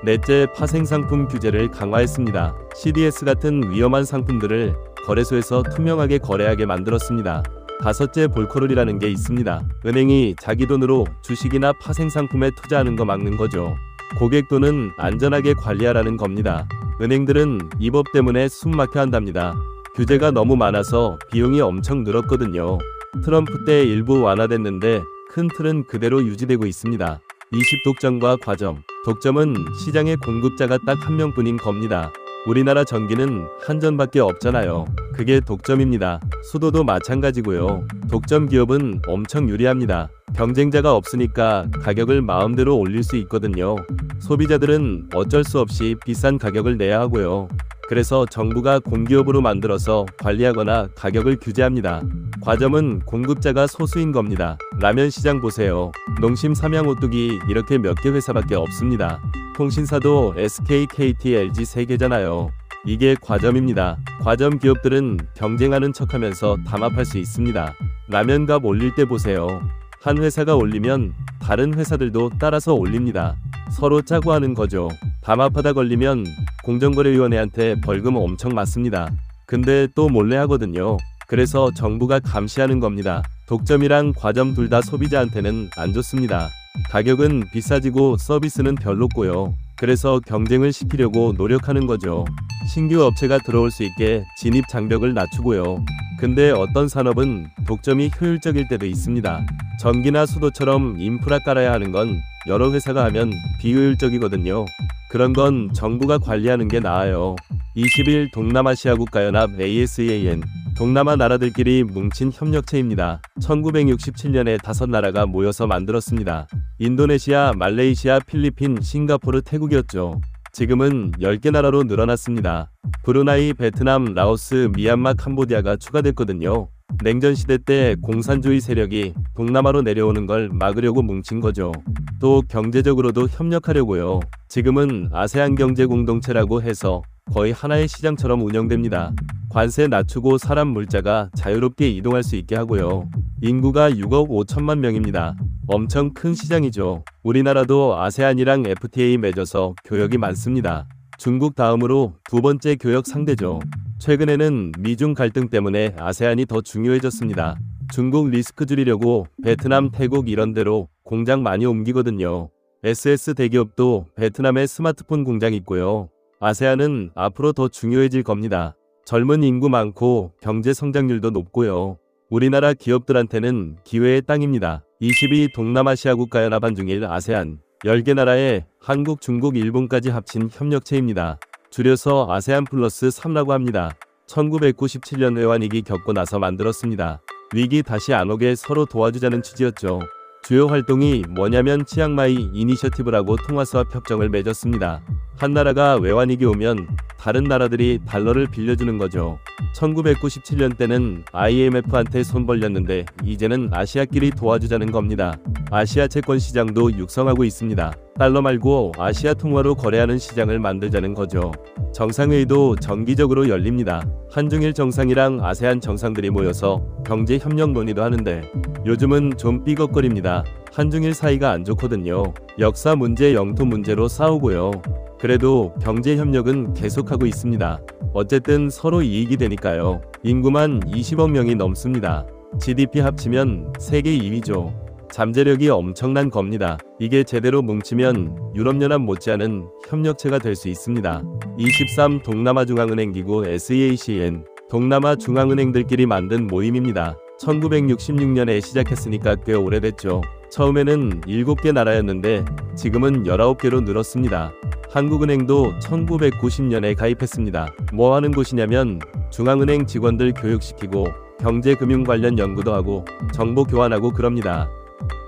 넷째, 파생상품 규제를 강화했습니다. CDS 같은 위험한 상품들을 거래소에서 투명하게 거래하게 만들었습니다. 다섯째, 볼커룰이라는 게 있습니다. 은행이 자기 돈으로 주식이나 파생상품에 투자하는 거 막는 거죠. 고객 돈은 안전하게 관리하라는 겁니다. 은행들은 이 법 때문에 숨 막혀 한답니다. 규제가 너무 많아서 비용이 엄청 늘었거든요. 트럼프 때 일부 완화됐는데 큰 틀은 그대로 유지되고 있습니다. 20 독점과 과점. 독점은 시장의 공급자가 딱 한 명뿐인 겁니다. 우리나라 전기는 한전밖에 없잖아요. 그게 독점입니다. 수도도 마찬가지고요. 독점 기업은 엄청 유리합니다. 경쟁자가 없으니까 가격을 마음대로 올릴 수 있거든요. 소비자들은 어쩔 수 없이 비싼 가격을 내야 하고요. 그래서 정부가 공기업으로 만들어서 관리하거나 가격을 규제합니다. 과점은 공급자가 소수인 겁니다. 라면 시장 보세요. 농심, 삼양, 오뚜기 이렇게 몇 개 회사밖에 없습니다. 통신사도 SK, KT, LG 3개잖아요. 이게 과점입니다. 과점 기업들은 경쟁하는 척하면서 담합할 수 있습니다. 라면값 올릴 때 보세요. 한 회사가 올리면 다른 회사들도 따라서 올립니다. 서로 짜고 하는 거죠. 담합하다 걸리면 공정거래위원회한테 벌금 엄청 맞습니다. 근데 또 몰래 하거든요. 그래서 정부가 감시하는 겁니다. 독점이랑 과점 둘 다 소비자한테는 안 좋습니다. 가격은 비싸지고 서비스는 별로고요. 그래서 경쟁을 시키려고 노력하는 거죠. 신규 업체가 들어올 수 있게 진입 장벽을 낮추고요. 근데 어떤 산업은 독점이 효율적일 때도 있습니다. 전기나 수도처럼 인프라 깔아야 하는 건 여러 회사가 하면 비효율적이거든요. 그런 건 정부가 관리하는 게 나아요. 20일 동남아시아 국가연합 ASEAN 동남아 나라들끼리 뭉친 협력체입니다. 1967년에 5나라가 모여서 만들었습니다. 인도네시아, 말레이시아, 필리핀, 싱가포르, 태국이었죠. 지금은 10개 나라로 늘어났습니다. 브루나이, 베트남, 라오스, 미얀마, 캄보디아가 추가됐거든요. 냉전시대 때 공산주의 세력이 동남아로 내려오는 걸 막으려고 뭉친 거죠. 또 경제적으로도 협력하려고요. 지금은 아세안 경제공동체라고 해서 거의 하나의 시장처럼 운영됩니다. 관세 낮추고 사람 물자가 자유롭게 이동할 수 있게 하고요. 인구가 6억 5천만 명입니다. 엄청 큰 시장이죠. 우리나라도 아세안이랑 FTA 맺어서 교역이 많습니다. 중국 다음으로 두 번째 교역 상대죠. 최근에는 미중 갈등 때문에 아세안이 더 중요해졌습니다. 중국 리스크 줄이려고 베트남, 태국 이런 데로 공장 많이 옮기거든요. SS 대기업도 베트남에 스마트폰 공장 있고요. 아세안은 앞으로 더 중요해질 겁니다. 젊은 인구 많고 경제 성장률도 높고요. 우리나라 기업들한테는 기회의 땅입니다. 22 동남아시아 국가연합 한중일 아세안 10개 나라에 한국, 중국, 일본까지 합친 협력체입니다. 줄여서 아세안 플러스 3라고 합니다. 1997년 외환위기 겪고 나서 만들었습니다. 위기 다시 안 오게 서로 도와주자는 취지였죠. 주요 활동이 뭐냐면 치앙마이 이니셔티브라고 통화수합 협정을 맺었습니다. 한 나라가 외환위기 오면 다른 나라들이 달러를 빌려주는 거죠. 1997년 때는 IMF한테 손 벌렸는데 이제는 아시아끼리 도와주자는 겁니다. 아시아 채권 시장도 육성하고 있습니다. 달러 말고 아시아 통화로 거래하는 시장을 만들자는 거죠. 정상회의도 정기적으로 열립니다. 한중일 정상이랑 아세안 정상들이 모여서 경제 협력 논의도 하는데 요즘은 좀 삐걱거립니다. 한중일 사이가 안 좋거든요. 역사 문제, 영토 문제로 싸우고요. 그래도 경제 협력은 계속하고 있습니다. 어쨌든 서로 이익이 되니까요. 인구만 20억 명이 넘습니다. GDP 합치면 세계 2위죠. 잠재력이 엄청난 겁니다. 이게 제대로 뭉치면 유럽연합 못지않은 협력체가 될 수 있습니다. 23 동남아중앙은행기구 SEACN 동남아 중앙은행들끼리 만든 모임입니다. 1966년에 시작했으니까 꽤 오래됐죠. 처음에는 7개 나라였는데 지금은 19개로 늘었습니다. 한국은행도 1990년에 가입했습니다. 뭐 하는 곳이냐면 중앙은행 직원들 교육시키고 경제금융 관련 연구도 하고 정보 교환하고 그럽니다.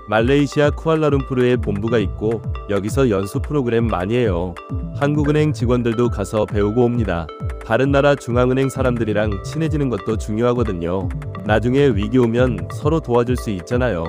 말레이시아 쿠알라룸푸르에 본부가 있고 여기서 연수 프로그램 많이 해요. 한국은행 직원들도 가서 배우고 옵니다. 다른 나라 중앙은행 사람들이랑 친해지는 것도 중요하거든요. 나중에 위기 오면 서로 도와줄 수 있잖아요.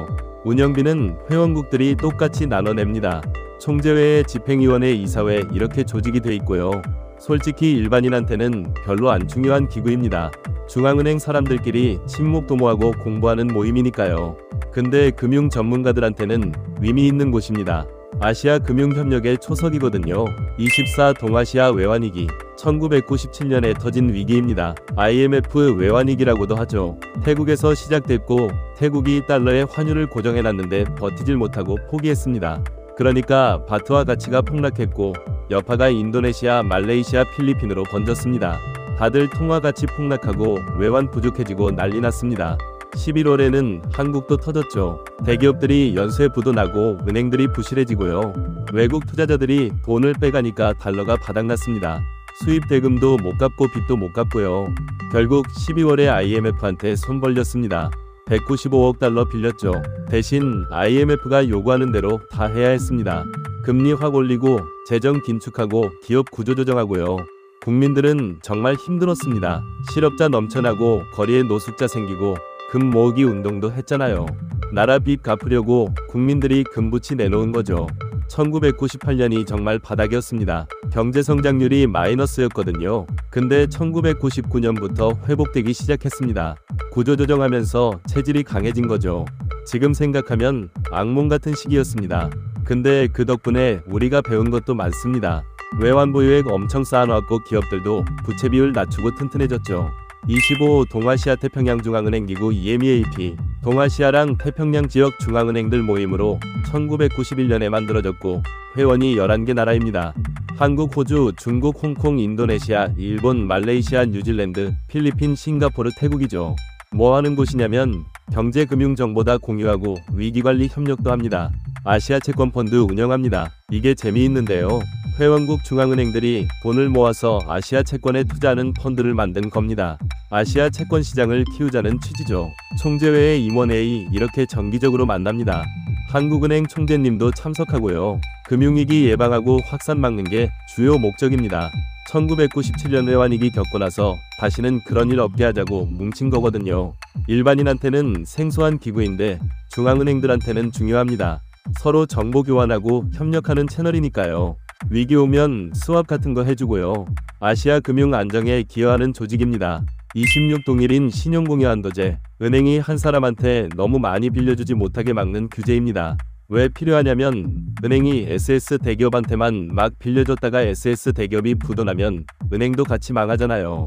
운영비는 회원국들이 똑같이 나눠냅니다. 총재회, 집행위원회, 이사회 이렇게 조직이 돼 있고요. 솔직히 일반인한테는 별로 안 중요한 기구입니다. 중앙은행 사람들끼리 친목 도모하고 공부하는 모임이니까요. 근데 금융 전문가들한테는 의미 있는 곳입니다. 아시아 금융협력의 초석이거든요. 24 동아시아 외환위기 1997년에 터진 위기입니다. IMF 외환위기라고도 하죠. 태국에서 시작됐고 태국이 달러의 환율을 고정해놨는데 버티질 못하고 포기했습니다. 그러니까 바트와 가치가 폭락했고 여파가 인도네시아, 말레이시아, 필리핀으로 번졌습니다. 다들 통화 가치 폭락하고 외환 부족해지고 난리 났습니다. 11월에는 한국도 터졌죠. 대기업들이 연쇄 부도나고 은행들이 부실해지고요. 외국 투자자들이 돈을 빼가니까 달러가 바닥났습니다. 수입 대금도 못 갚고 빚도 못 갚고요. 결국 12월에 IMF한테 손 벌렸습니다. 195억 달러 빌렸죠. 대신 IMF가 요구하는 대로 다 해야 했습니다. 금리 확 올리고 재정 긴축하고 기업 구조 조정하고요. 국민들은 정말 힘들었습니다. 실업자 넘쳐나고 거리에 노숙자 생기고 금 모으기 운동도 했잖아요. 나라 빚 갚으려고 국민들이 금붙이 내놓은 거죠. 1998년이 정말 바닥이었습니다. 경제 성장률이 마이너스였거든요. 근데 1999년부터 회복되기 시작했습니다. 구조조정하면서 체질이 강해진 거죠. 지금 생각하면 악몽 같은 시기였습니다. 근데 그 덕분에 우리가 배운 것도 많습니다. 외환 보유액 엄청 쌓아놓았고 기업들도 부채 비율 낮추고 튼튼해졌죠. 25 동아시아 태평양 중앙은행 기구 EMEAP 동아시아랑 태평양 지역 중앙은행들 모임으로 1991년에 만들어졌고 회원이 11개 나라입니다. 한국, 호주, 중국, 홍콩, 인도네시아, 일본, 말레이시아, 뉴질랜드, 필리핀, 싱가포르, 태국이죠. 뭐 하는 곳이냐면 경제 금융 정보 다 공유하고 위기관리 협력도 합니다. 아시아 채권 펀드 운영합니다. 이게 재미있는데요. 회원국 중앙은행들이 돈을 모아서 아시아 채권에 투자하는 펀드를 만든 겁니다. 아시아 채권 시장을 키우자는 취지죠. 총재회의 임원회의 이렇게 정기적으로 만납니다. 한국은행 총재님도 참석하고요. 금융위기 예방하고 확산 막는 게 주요 목적입니다. 1997년 외환위기 겪고 나서 다시는 그런 일 없게 하자고 뭉친 거거든요. 일반인한테는 생소한 기구인데 중앙은행들한테는 중요합니다. 서로 정보 교환하고 협력하는 채널이니까요. 위기 오면 수합 같은 거 해주고요. 아시아 금융 안정에 기여하는 조직입니다. 26동일인 신용공여한도제, 은행이 한 사람한테 너무 많이 빌려주지 못하게 막는 규제입니다. 왜 필요하냐면 은행이 SS 대기업한테만 막 빌려줬다가 SS 대기업이 부도나면 은행도 같이 망하잖아요.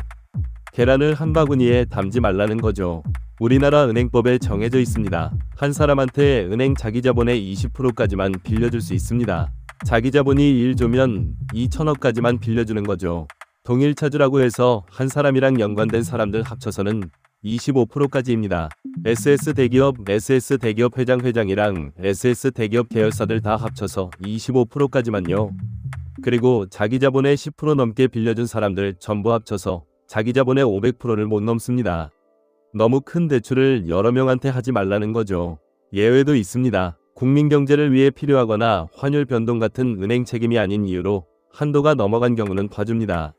계란을 한 바구니에 담지 말라는 거죠. 우리나라 은행법에 정해져 있습니다. 한 사람한테 은행 자기자본의 20%까지만 빌려줄 수 있습니다. 자기자본이 1조면 2천억까지만 빌려주는 거죠. 동일차주라고 해서 한 사람이랑 연관된 사람들 합쳐서는 25%까지입니다. SS 대기업 회장이랑 SS 대기업 계열사들 다 합쳐서 25%까지만요. 그리고 자기자본의 10% 넘게 빌려준 사람들 전부 합쳐서 자기자본의 500%를 못 넘습니다. 너무 큰 대출을 여러 명한테 하지 말라는 거죠. 예외도 있습니다. 국민 경제를 위해 필요하거나 환율 변동 같은 은행 책임이 아닌 이유로 한도가 넘어간 경우는 봐줍니다.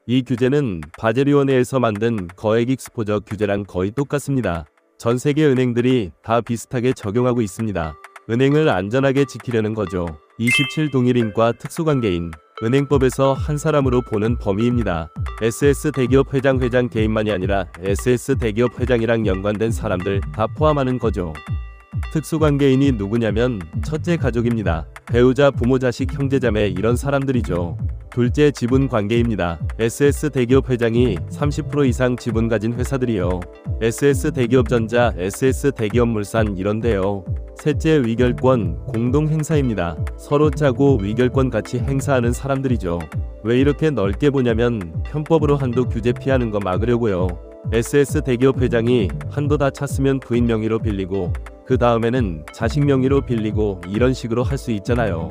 이 규제는 바젤위원회에서 만든 거액 익스포저 규제랑 거의 똑같습니다. 전 세계 은행들이 다 비슷하게 적용하고 있습니다. 은행을 안전하게 지키려는 거죠. 27 동일인과 특수관계인, 은행법에서 한 사람으로 보는 범위입니다. SS 대기업 회장 개인만이 아니라 SS 대기업 회장이랑 연관된 사람들 다 포함하는 거죠. 특수관계인이 누구냐면 첫째 가족입니다. 배우자, 부모, 자식, 형제자매 이런 사람들이죠. 둘째 지분 관계입니다. SS 대기업 회장이 30% 이상 지분 가진 회사들이요. SS 대기업전자, SS 대기업물산 이런데요. 셋째 위결권, 공동 행사입니다. 서로 짜고 위결권 같이 행사하는 사람들이죠. 왜 이렇게 넓게 보냐면 편법으로 한도 규제 피하는 거 막으려고요. SS 대기업 회장이 한도 다 찼으면 부인 명의로 빌리고 그 다음에는 자식 명의로 빌리고 이런 식으로 할 수 있잖아요.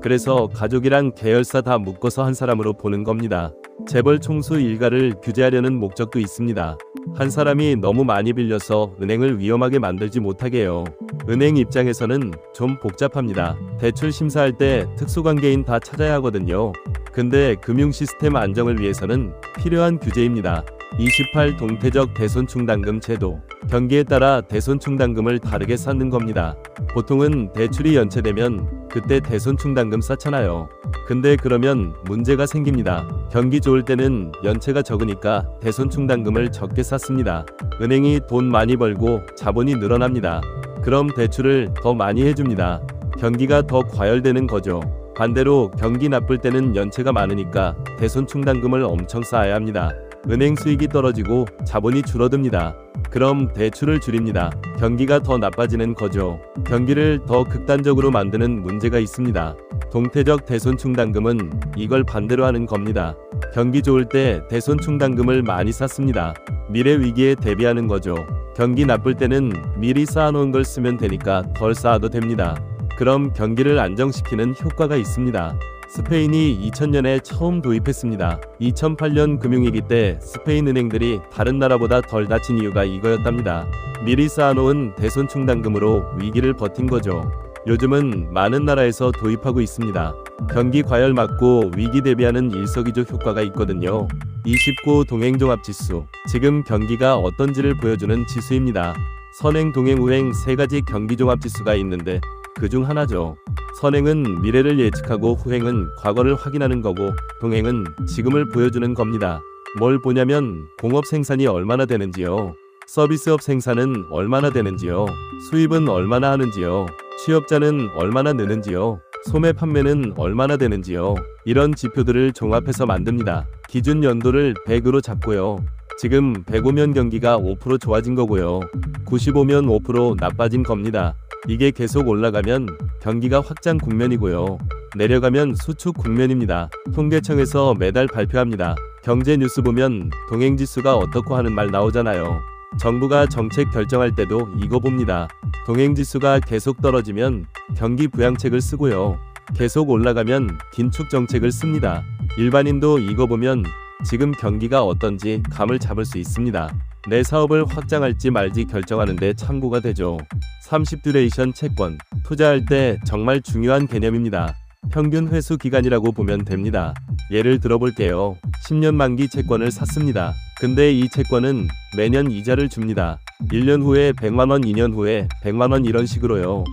그래서 가족이랑 계열사 다 묶어서 한 사람으로 보는 겁니다. 재벌 총수 일가를 규제하려는 목적도 있습니다. 한 사람이 너무 많이 빌려서 은행을 위험하게 만들지 못하게 해요. 은행 입장에서는 좀 복잡합니다. 대출 심사할 때 특수관계인 다 찾아야 하거든요. 근데 금융 시스템 안정을 위해서는 필요한 규제입니다. 28 동태적 대손충당금 제도. 경기에 따라 대손충당금을 다르게 쌓는 겁니다. 보통은 대출이 연체되면 그때 대손충당금 쌓잖아요. 근데 그러면 문제가 생깁니다. 경기 좋을 때는 연체가 적으니까 대손충당금을 적게 쌓습니다. 은행이 돈 많이 벌고 자본이 늘어납니다. 그럼 대출을 더 많이 해줍니다. 경기가 더 과열되는 거죠. 반대로 경기 나쁠 때는 연체가 많으니까 대손충당금을 엄청 쌓아야 합니다. 은행 수익이 떨어지고 자본이 줄어듭니다. 그럼 대출을 줄입니다. 경기가 더 나빠지는 거죠. 경기를 더 극단적으로 만드는 문제가 있습니다. 동태적 대손충당금은 이걸 반대로 하는 겁니다. 경기 좋을 때 대손충당금을 많이 쌓습니다. 미래 위기에 대비하는 거죠. 경기 나쁠 때는 미리 쌓아놓은 걸 쓰면 되니까 덜 쌓아도 됩니다. 그럼 경기를 안정시키는 효과가 있습니다. 스페인이 2000년에 처음 도입했습니다. 2008년 금융위기 때 스페인 은행들이 다른 나라보다 덜 다친 이유가 이거였답니다. 미리 쌓아놓은 대손충당금으로 위기를 버틴 거죠. 요즘은 많은 나라에서 도입하고 있습니다. 경기 과열 막고 위기 대비하는 일석이조 효과가 있거든요. 29 동행종합지수. 지금 경기가 어떤지를 보여주는 지수입니다. 선행, 동행, 우행 세 가지 경기종합지수가 있는데 그중 하나죠. 선행은 미래를 예측하고 후행은 과거를 확인하는 거고 동행은 지금을 보여주는 겁니다. 뭘 보냐면 공업 생산이 얼마나 되는지요. 서비스업 생산은 얼마나 되는지요. 수입은 얼마나 하는지요. 취업자는 얼마나 느는지요. 소매 판매는 얼마나 되는지요. 이런 지표들을 종합해서 만듭니다. 기준 연도를 100으로 잡고요. 지금 105면 경기가 5% 좋아진 거고요. 95면 5% 나빠진 겁니다. 이게 계속 올라가면 경기가 확장 국면이고요. 내려가면 수축 국면입니다. 통계청에서 매달 발표합니다. 경제 뉴스 보면 동행지수가 어떻고 하는 말 나오잖아요. 정부가 정책 결정할 때도 이거 봅니다. 동행지수가 계속 떨어지면 경기 부양책을 쓰고요. 계속 올라가면 긴축 정책을 씁니다. 일반인도 이거 보면 지금 경기가 어떤지 감을 잡을 수 있습니다. 내 사업을 확장할지 말지 결정하는데 참고가 되죠. 30 듀레이션 채권. 투자할 때 정말 중요한 개념입니다. 평균 회수 기간이라고 보면 됩니다. 예를 들어볼게요. 10년 만기 채권을 샀습니다. 근데 이 채권은 매년 이자를 줍니다. 1년 후에 100만원, 2년 후에 100만원 이런 식으로요.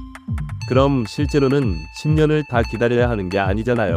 그럼 실제로는 10년을 다 기다려야 하는 게 아니잖아요.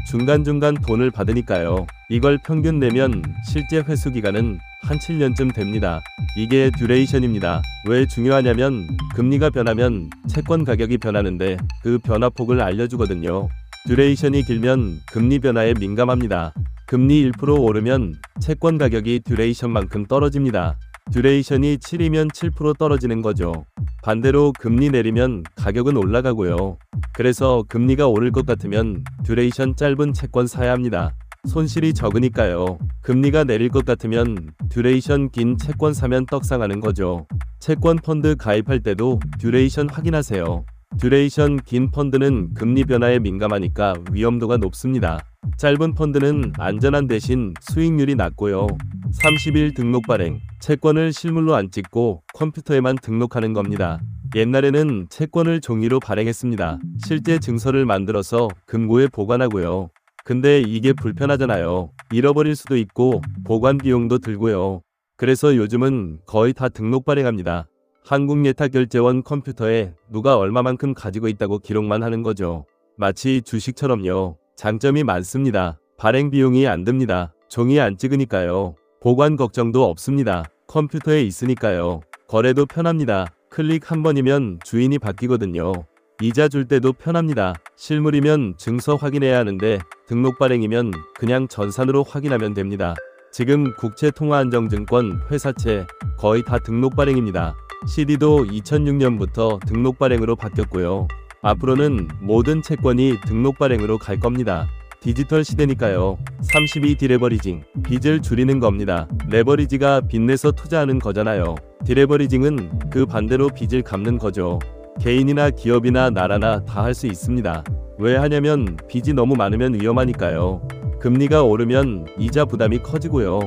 중간중간 돈을 받으니까요. 이걸 평균 내면 실제 회수 기간은 한 7년쯤 됩니다. 이게 듀레이션입니다. 왜 중요하냐면 금리가 변하면 채권 가격이 변하는데 그 변화폭을 알려주거든요. 듀레이션이 길면 금리 변화에 민감합니다. 금리 1% 오르면 채권 가격이 듀레이션만큼 떨어집니다. 듀레이션이 7이면 7% 떨어지는 거죠. 반대로 금리 내리면 가격은 올라가고요. 그래서 금리가 오를 것 같으면 듀레이션 짧은 채권 사야 합니다. 손실이 적으니까요. 금리가 내릴 것 같으면 듀레이션 긴 채권 사면 떡상하는 거죠. 채권 펀드 가입할 때도 듀레이션 확인하세요. 듀레이션 긴 펀드는 금리 변화에 민감하니까 위험도가 높습니다. 짧은 펀드는 안전한 대신 수익률이 낮고요. 30일 등록 발행. 채권을 실물로 안 찍고 컴퓨터에만 등록하는 겁니다. 옛날에는 채권을 종이로 발행했습니다. 실제 증서를 만들어서 금고에 보관하고요. 근데 이게 불편하잖아요. 잃어버릴 수도 있고 보관 비용도 들고요. 그래서 요즘은 거의 다 등록 발행합니다. 한국예탁결제원 컴퓨터에 누가 얼마만큼 가지고 있다고 기록만 하는 거죠. 마치 주식처럼요. 장점이 많습니다. 발행 비용이 안 듭니다. 종이 안 찍으니까요. 보관 걱정도 없습니다. 컴퓨터에 있으니까요. 거래도 편합니다. 클릭 한 번이면 주인이 바뀌거든요. 이자 줄 때도 편합니다. 실물이면 증서 확인해야 하는데 등록 발행이면 그냥 전산으로 확인하면 됩니다. 지금 국채통화안정증권 회사채 거의 다 등록 발행입니다. CD도 2006년부터 등록 발행으로 바뀌었고요. 앞으로는 모든 채권이 등록 발행으로 갈 겁니다. 디지털 시대니까요. 32 디레버리징. 빚을 줄이는 겁니다. 레버리지가 빚내서 투자하는 거잖아요. 디레버리징은 그 반대로 빚을 갚는 거죠. 개인이나 기업이나 나라나 다 할 수 있습니다. 왜 하냐면 빚이 너무 많으면 위험하니까요. 금리가 오르면 이자 부담이 커지고요.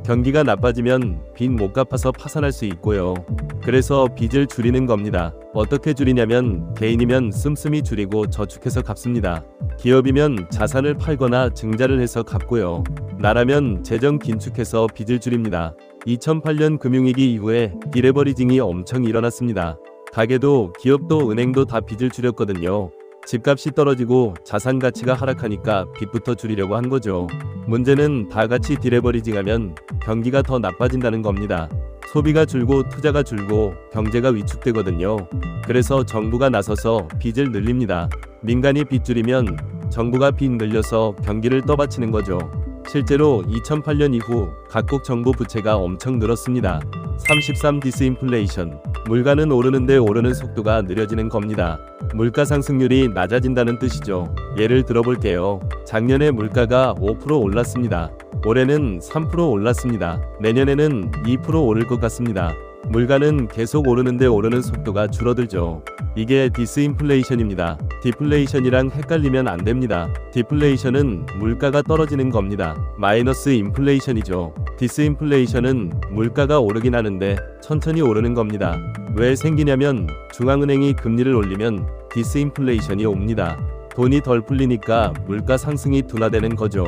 경기가 나빠지면 빚 못 갚아서 파산할 수 있고요. 그래서 빚을 줄이는 겁니다. 어떻게 줄이냐면 개인이면 씀씀이 줄이고 저축해서 갚습니다. 기업이면 자산을 팔거나 증자를 해서 갚고요. 나라면 재정 긴축해서 빚을 줄입니다. 2008년 금융위기 이후에 디레버리징이 엄청 일어났습니다. 가게도 기업도 은행도 다 빚을 줄였거든요. 집값이 떨어지고 자산 가치가 하락하니까 빚부터 줄이려고 한 거죠. 문제는 다 같이 디레버리징하면 경기가 더 나빠진다는 겁니다. 소비가 줄고 투자가 줄고 경제가 위축되거든요. 그래서 정부가 나서서 빚을 늘립니다. 민간이 빚 줄이면 정부가 빚 늘려서 경기를 떠받치는 거죠. 실제로 2008년 이후 각국 정부 부채가 엄청 늘었습니다. 33 디스인플레이션. 물가는 오르는데 오르는 속도가 느려지는 겁니다. 물가 상승률이 낮아진다는 뜻이죠. 예를 들어볼게요. 작년에 물가가 5% 올랐습니다. 올해는 3% 올랐습니다. 내년에는 2% 오를 것 같습니다. 물가는 계속 오르는데 오르는 속도가 줄어들죠. 이게 디스인플레이션입니다. 디플레이션이랑 헷갈리면 안 됩니다. 디플레이션은 물가가 떨어지는 겁니다. 마이너스 인플레이션이죠. 디스인플레이션은 물가가 오르긴 하는데 천천히 오르는 겁니다. 왜 생기냐면 중앙은행이 금리를 올리면 디스인플레이션이 옵니다. 돈이 덜 풀리니까 물가 상승이 둔화되는 거죠.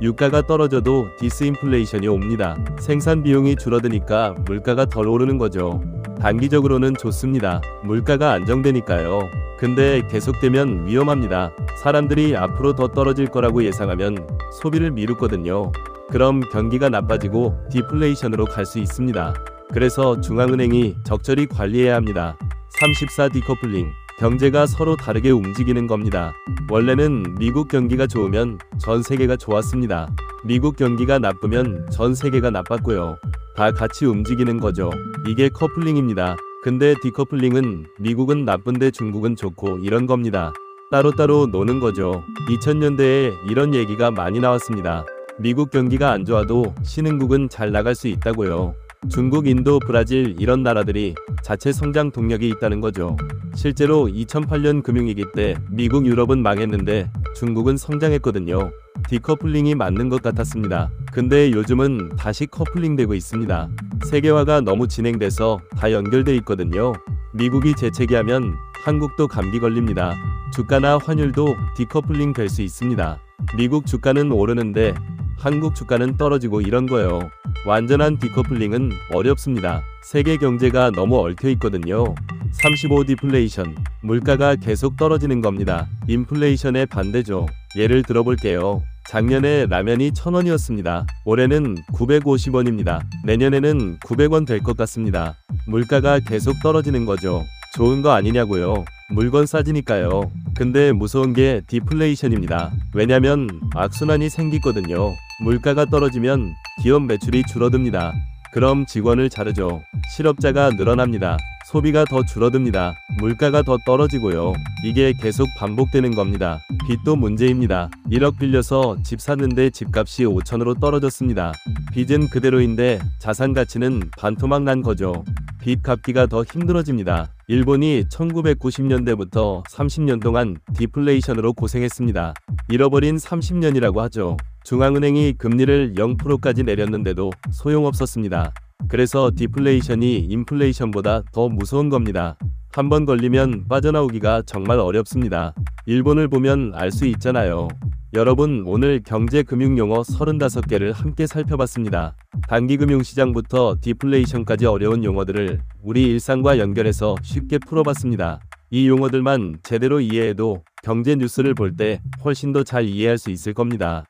유가가 떨어져도 디스인플레이션이 옵니다. 생산 비용이 줄어드니까 물가가 덜 오르는 거죠. 단기적으로는 좋습니다. 물가가 안정되니까요. 근데 계속되면 위험합니다. 사람들이 앞으로 더 떨어질 거라고 예상하면 소비를 미루거든요. 그럼 경기가 나빠지고 디플레이션으로 갈 수 있습니다. 그래서 중앙은행이 적절히 관리해야 합니다. 34. 디커플링. 경제가 서로 다르게 움직이는 겁니다. 원래는 미국 경기가 좋으면 전 세계가 좋았습니다. 미국 경기가 나쁘면 전 세계가 나빴고요. 다 같이 움직이는 거죠. 이게 커플링입니다. 근데 디커플링은 미국은 나쁜데 중국은 좋고 이런 겁니다. 따로따로 노는 거죠. 2000년대에 이런 얘기가 많이 나왔습니다. 미국 경기가 안 좋아도 신흥국은 잘 나갈 수 있다고요. 중국, 인도, 브라질 이런 나라들이 자체 성장 동력이 있다는 거죠. 실제로 2008년 금융위기 때 미국, 유럽은 망했는데 중국은 성장했거든요. 디커플링이 맞는 것 같았습니다. 근데 요즘은 다시 커플링 되고 있습니다. 세계화가 너무 진행돼서 다 연결돼 있거든요. 미국이 재채기하면 한국도 감기 걸립니다. 주가나 환율도 디커플링 될 수 있습니다. 미국 주가는 오르는데 한국 주가는 떨어지고 이런 거예요. 완전한 디커플링은 어렵습니다. 세계 경제가 너무 얽혀 있거든요. 35. 디플레이션. 물가가 계속 떨어지는 겁니다. 인플레이션의 반대죠. 예를 들어볼게요. 작년에 라면이 1,000원이었습니다. 올해는 950원입니다. 내년에는 900원 될 것 같습니다. 물가가 계속 떨어지는 거죠. 좋은 거 아니냐고요. 물건 싸지니까요. 근데 무서운 게 디플레이션입니다. 왜냐면 악순환이 생기거든요. 물가가 떨어지면 기업 매출이 줄어듭니다. 그럼 직원을 자르죠. 실업자가 늘어납니다. 소비가 더 줄어듭니다. 물가가 더 떨어지고요. 이게 계속 반복되는 겁니다. 빚도 문제입니다. 1억 빌려서 집 샀는데 집값이 5천으로 떨어졌습니다. 빚은 그대로인데 자산 가치는 반토막 난 거죠. 빚 갚기가 더 힘들어집니다. 일본이 1990년대부터 30년 동안 디플레이션으로 고생했습니다. 잃어버린 30년이라고 하죠. 중앙은행이 금리를 0%까지 내렸는데도 소용없었습니다. 그래서 디플레이션이 인플레이션보다 더 무서운 겁니다. 한번 걸리면 빠져나오기가 정말 어렵습니다. 일본을 보면 알 수 있잖아요. 여러분, 오늘 경제금융용어 35개를 함께 살펴봤습니다. 단기금융시장부터 디플레이션까지 어려운 용어들을 우리 일상과 연결해서 쉽게 풀어봤습니다. 이 용어들만 제대로 이해해도 경제 뉴스를 볼 때 훨씬 더 잘 이해할 수 있을 겁니다.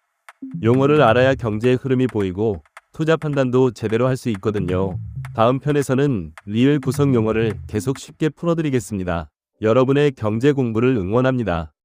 용어를 알아야 경제의 흐름이 보이고 투자 판단도 제대로 할 수 있거든요. 다음 편에서는 리을 구성 용어를 계속 쉽게 풀어드리겠습니다. 여러분의 경제 공부를 응원합니다.